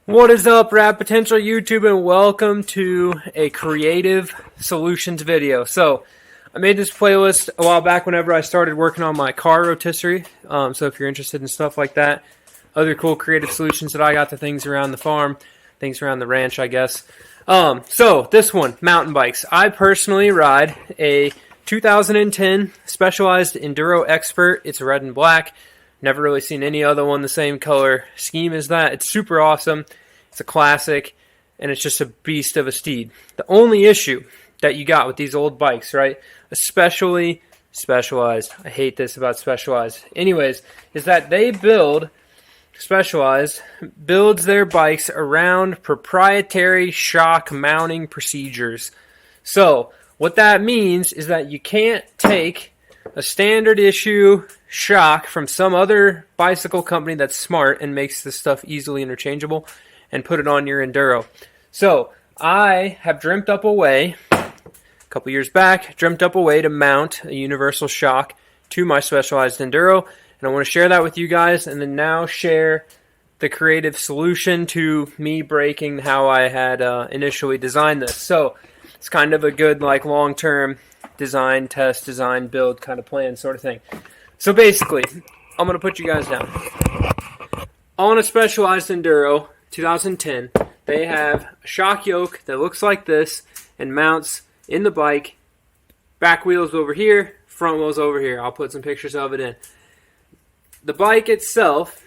What is up, Rap Potential YouTube, and welcome to a creative solutions video. So I made this playlist a while back whenever I started working on my car rotisserie. So if you're interested in stuff like that, other cool creative solutions that I got to things around the farm, things around the ranch, I guess. So this one, mountain bikes. I personally ride a 2010 Specialized Enduro Expert. It's red and black. Never really seen any other one the same color scheme as that. It's super awesome. It's a classic, and it's just a beast of a steed. The only issue that you got with these old bikes, right, especially Specialized, I hate this about Specialized, anyways, is that they Specialized builds their bikes around proprietary shock mounting procedures. So what that means is that you can't take a standard issue shock from some other bicycle company that's smart and makes this stuff easily interchangeable and put it on your Enduro. So I have dreamt up a way, a couple years back, to mount a universal shock to my Specialized Enduro, and I want to share that with you guys, and then now share the creative solution to me breaking how I had initially designed this. So it's kind of a good long-term design, test, design, build kind of plan sort of thing. So basically, I'm going to put you guys down. On a Specialized Enduro 2010, they have a shock yoke that looks like this and mounts in the bike. Back wheels over here, front wheels over here. I'll put some pictures of it in. The bike itself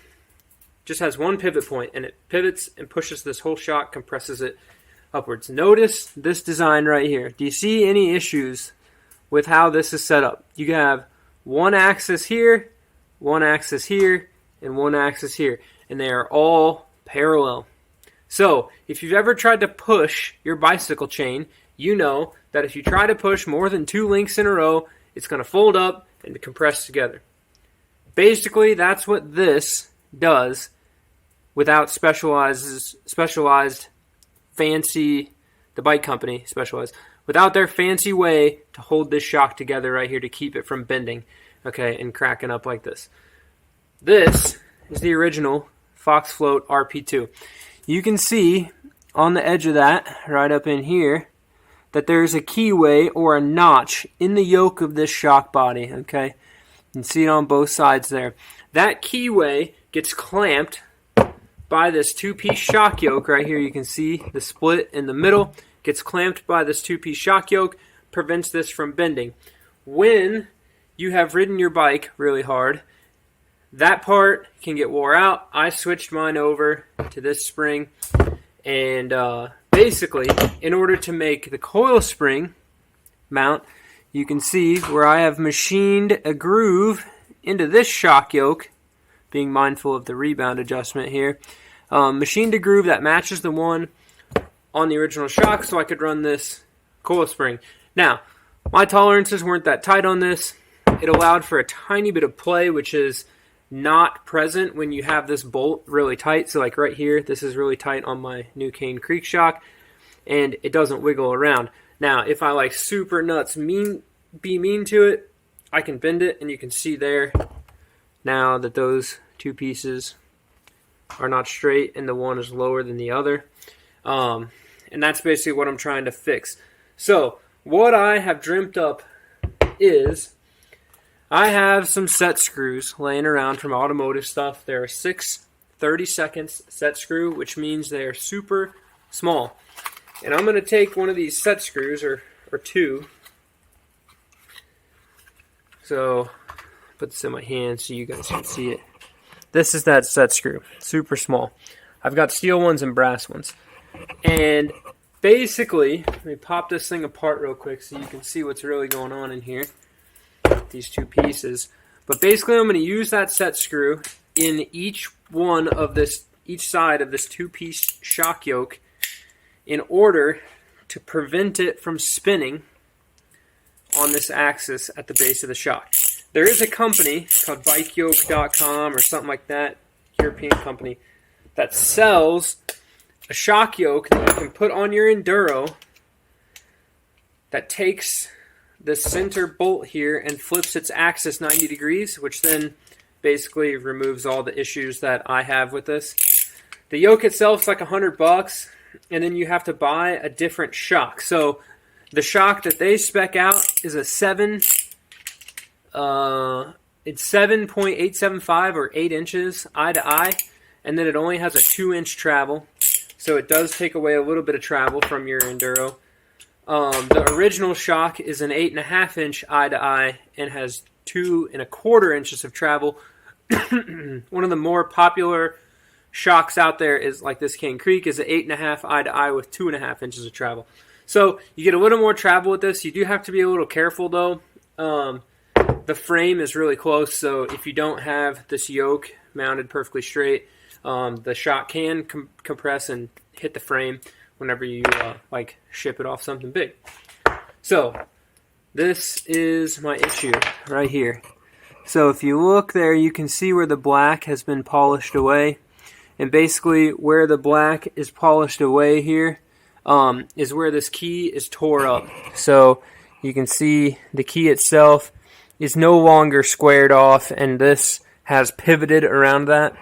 just has one pivot point, and it pivots and pushes this whole shock, compresses it upwards. Notice this design right here. Do you see any issues with how this is set up? You have one axis here, one axis here, and one axis here, and they are all parallel. So if you've ever tried to push your bicycle chain, you know that if you try to push more than 2 links in a row, it's going to fold up and compress together. Basically, that's what this does without Specialized fancy, the bike company, Specialized, without their fancy way to hold this shock together right here to keep it from bending, okay, and cracking up like this. This is the original Fox Float RP2. You can see on the edge of that, right up in here, that there's a keyway or a notch in the yoke of this shock body, okay? You can see it on both sides there. That keyway gets clamped by this 2-piece shock yoke right here. You can see the split in the middle. Gets clamped by this 2-piece shock yoke, prevents this from bending. When you have ridden your bike really hard, that part can get wore out. I switched mine over to this spring, and basically, in order to make the coil spring mount, you can see where I have machined a groove into this shock yoke, being mindful of the rebound adjustment here. Machined a groove that matches the one on the original shock so I could run this coil spring. Now, my tolerances weren't that tight on this. It allowed for a tiny bit of play, which is not present when you have this bolt really tight. So like right here, this is really tight on my new Cane Creek shock, and it doesn't wiggle around. Now, if I super nuts be mean to it, I can bend it, and you can see there now that those 2 pieces are not straight and the one is lower than the other. And that's basically what I'm trying to fix. So what I have dreamt up is I have some set screws laying around from automotive stuff. There are 6 30-seconds set screw, which means they are super small. And I'm going to take one of these set screws, or 2. So put this in my hand so you guys can see it. This is that set screw, super small. I've got steel ones and brass ones. And basically, let me pop this thing apart real quick so you can see what's really going on in here, these 2 pieces. But basically, I'm going to use that set screw in each side of this 2-piece shock yoke in order to prevent it from spinning on this axis at the base of the shock. There is a company called bikeyoke.com or something like that, European company, that sells a shock yoke that you can put on your Enduro that takes the center bolt here and flips its axis 90 degrees, which then basically removes all the issues that I have with this. The yoke itself is like $100, and then you have to buy a different shock. So the shock that they spec out is a it's 7.875 or 8 inches eye to eye, and then it only has a 2-inch travel. So it does take away a little bit of travel from your Enduro. The original shock is an 8.5 inch eye to eye and has 2.25 inches of travel. One of the more popular shocks out there is like this Cane Creek is an 8.5 eye to eye with 2.5 inches of travel. So you get a little more travel with this. You do have to be a little careful though. The frame is really close, so if you don't have this yoke mounted perfectly straight, the shock can compress and hit the frame whenever you like ship it off something big. So this is my issue right here. So if you look there, you can see where the black has been polished away, and basically where the black is polished away here is where this key is tore up. So you can see the key itself is no longer squared off, and this has pivoted around that,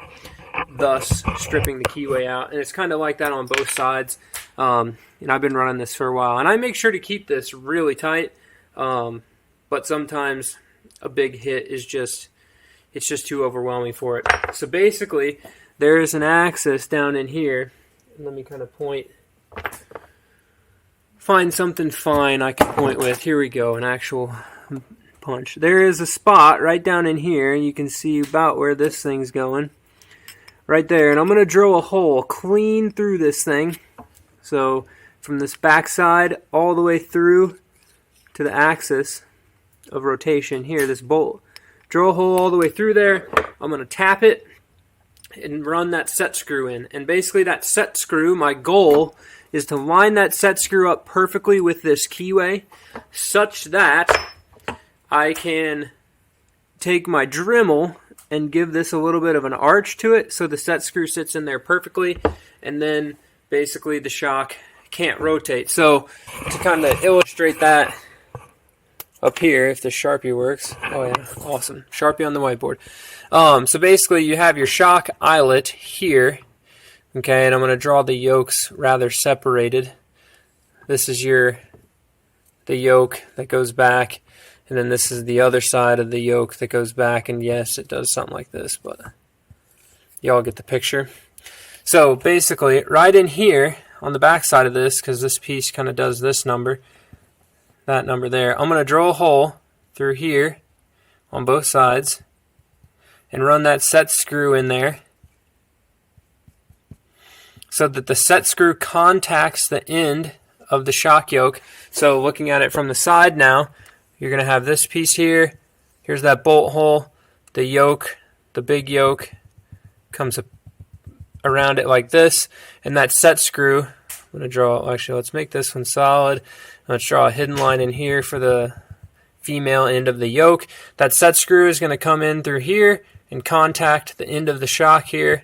thus stripping the keyway out. And it's kind of like that on both sides. And I've been running this for a while, and I make sure to keep this really tight. But sometimes a big hit is just too overwhelming for it. So basically, there is an axis down in here. Let me kind of find something fine I can point with. Here we go, an actual punch. There is a spot right down in here. You can see about where this thing's going. Right there. And I'm going to drill a hole clean through this thing. So from this back side all the way through to the axis of rotation here, this bolt. Drill a hole all the way through there. I'm going to tap it and run that set screw in. And basically that set screw, my goal is to line that set screw up perfectly with this keyway such that I can take my Dremel and give this a little bit of an arch to it so the set screw sits in there perfectly, and then basically the shock can't rotate. So to kind of illustrate that up here, if the Sharpie works. Oh yeah, awesome. Sharpie on the whiteboard. So basically you have your shock eyelet here, okay, and I'm going to draw the yokes rather separated. This is the yoke that goes back, and then this is the other side of the yoke that goes back, and yes, it does something like this, but y'all get the picture. So basically, right in here on the back side of this, because this piece kind of does this number, that number there, I'm going to drill a hole through here on both sides and run that set screw in there so that the set screw contacts the end of the shock yoke. So looking at it from the side now, you're going to have this piece here. Here's that bolt hole. The yoke, the big yoke, comes up around it like this. And that set screw, I'm going to draw, actually let's make this one solid. Let's draw a hidden line in here for the female end of the yoke. That set screw is going to come in through here and contact the end of the shock here,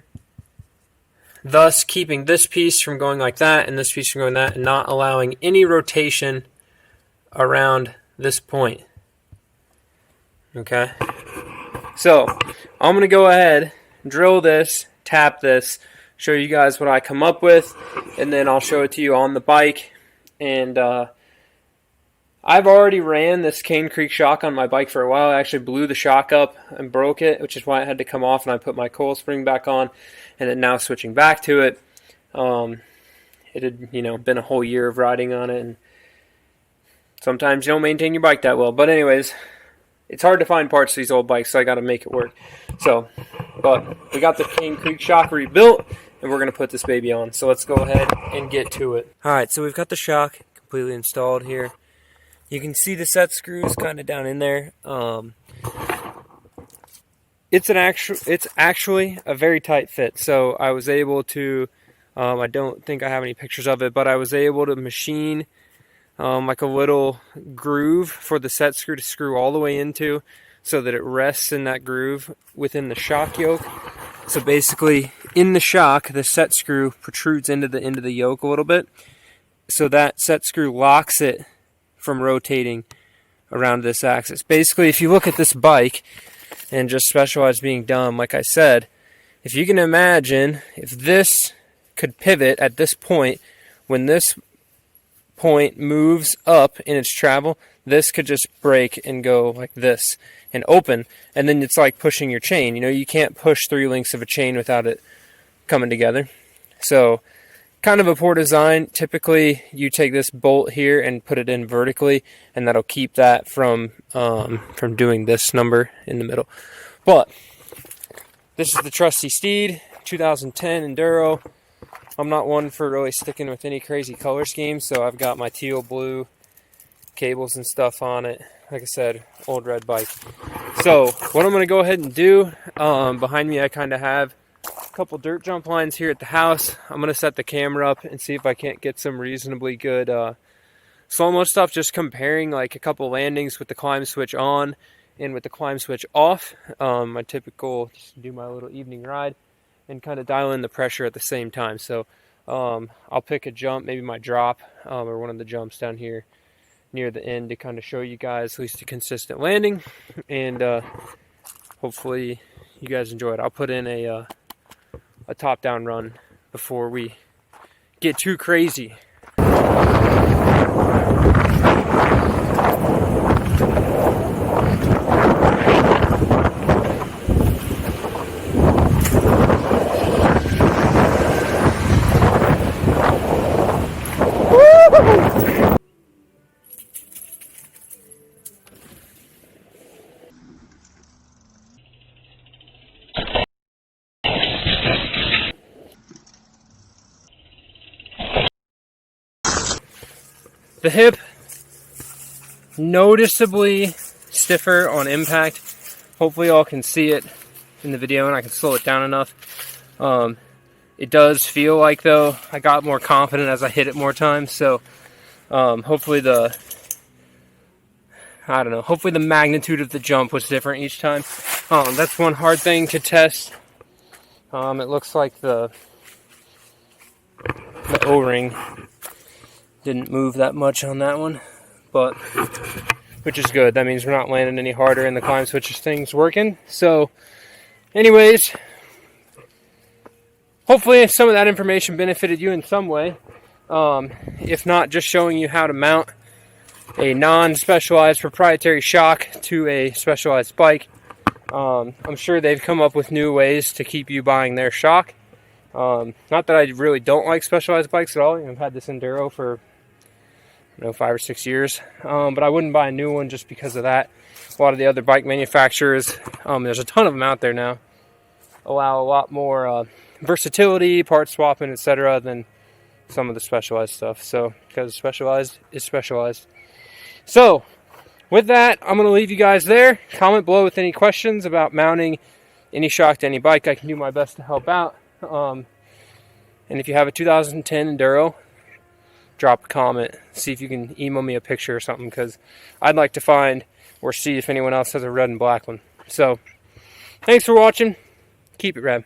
thus keeping this piece from going like that and this piece from going that, and not allowing any rotation around this point. Okay, so I'm going to go ahead, drill this, tap this, show you guys what I come up with, and then I'll show it to you on the bike. And I've already ran this Cane Creek shock on my bike for a while. I actually blew the shock up and broke it, which is why it had to come off, and I put my coil spring back on, and then now switching back to it. It had, been a whole year of riding on it, and sometimes you don't maintain your bike that well. But anyways, it's hard to find parts for these old bikes, so I got to make it work. So, but we got the Cane Creek shock rebuilt, and we're going to put this baby on. So let's go ahead and get to it. Alright, so we've got the shock completely installed here. You can see the set screws kind of down in there. It's actually a very tight fit. So I was able to, I don't think I have any pictures of it, but I was able to machine like a little groove for the set screw to screw all the way into, so that it rests in that groove within the shock yoke. So basically, in the shock, the set screw protrudes into the end of the yoke a little bit, so that set screw locks it from rotating around this axis. Basically, if you look at this bike, and just Specialized being dumb, like I said, if you can imagine, if this could pivot at this point, when this point moves up in its travel, this could just break and go like this and open, and then it's like pushing your chain. You know, you can't push 3 links of a chain without it coming together. So kind of a poor design. Typically you take this bolt here and put it in vertically, and that'll keep that from doing this number in the middle. But this is the trusty Steed 2010 Enduro. I'm not one for really sticking with any crazy color schemes, so I've got my teal blue cables and stuff on it. Like I said, old red bike. So what I'm going to go ahead and do, behind me I kind of have a couple dirt jump lines here at the house. I'm going to set the camera up and see if I can't get some reasonably good slow-mo stuff, just comparing like a couple landings with the climb switch on and with the climb switch off. My typical, just do my little evening ride and kind of dial in the pressure at the same time. So I'll pick a jump, maybe my drop, or one of the jumps down here near the end to kind of show you guys at least a consistent landing, and hopefully you guys enjoy it. I'll put in a top-down run before we get too crazy. The hip, noticeably stiffer on impact. Hopefully y'all can see it in the video and I can slow it down enough. It does feel like, though, I got more confident as I hit it more times. So hopefully hopefully the magnitude of the jump was different each time. That's one hard thing to test. It looks like the O-ring didn't move that much on that one, but which is good. That means we're not landing any harder and the climb switch thing's working. So anyways, hopefully some of that information benefited you in some way. If not, just showing you how to mount a non-specialized proprietary shock to a specialized bike. I'm sure they've come up with new ways to keep you buying their shock. Not that I really don't like specialized bikes at all. I've had this Enduro for 5 or 6 years, but I wouldn't buy a new one just because of that. A lot of the other bike manufacturers, there's a ton of them out there now, allow a lot more versatility, part swapping, etc. than some of the specialized stuff. So because specialized is specialized. So with that, I'm going to leave you guys there. Comment below with any questions about mounting any shock to any bike. I can do my best to help out. And if you have a 2010 Enduro, drop a comment. See if you can email me a picture or something, because I'd like to find or see if anyone else has a red and black one. So thanks for watching. Keep it rad.